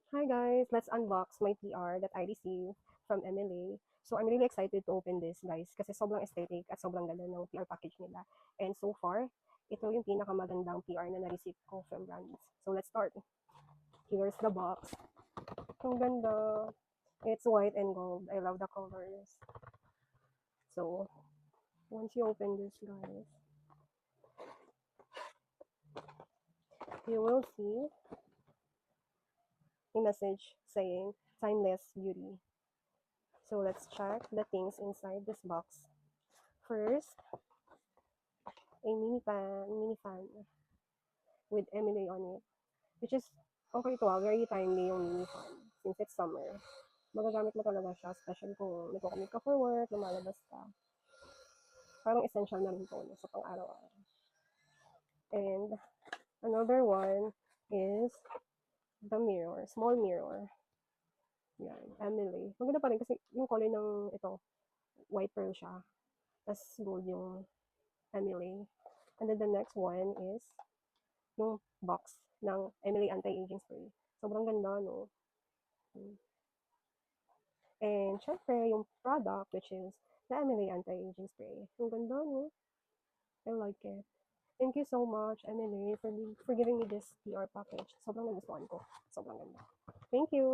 Hi guys, let's unbox my PR that I received from MLA. So I'm really excited to open this guys kasi sobrang aesthetic at sobrang ganda ng PR package nila. And so far, ito yung pinakamagandang PR na na-receive ko from brands. So let's start. Here's the box. Ang ganda. It's white and gold. I love the colors. So once you open this guys, you will see a message saying timeless beauty. So let's check the things inside this box. First, a mini fan with Emily on it. Which is, okay to very timely yung mini fan since it's summer. Magagamit mo talaga siya, especially kung nagko-commute ka for work, lumalabas ka. Parang essential na rin to no, sa pang-araw-araw. And another one is the mirror, small mirror. Yan, Emily. Maganda pa rin kasi yung color ng ito, white pearl siya. Tapos gold yung Emily. And then the next one is yung box ng Emily Anti-Aging Spray. Sobrang ganda, no? And syempre, yung product, which is the Emily Anti-Aging Spray. Ang ganda, no? I like it. Thank you so much, Emily, for giving me this PR package. Sobrang nagustuhan ko. Sobrang ganda. Thank you!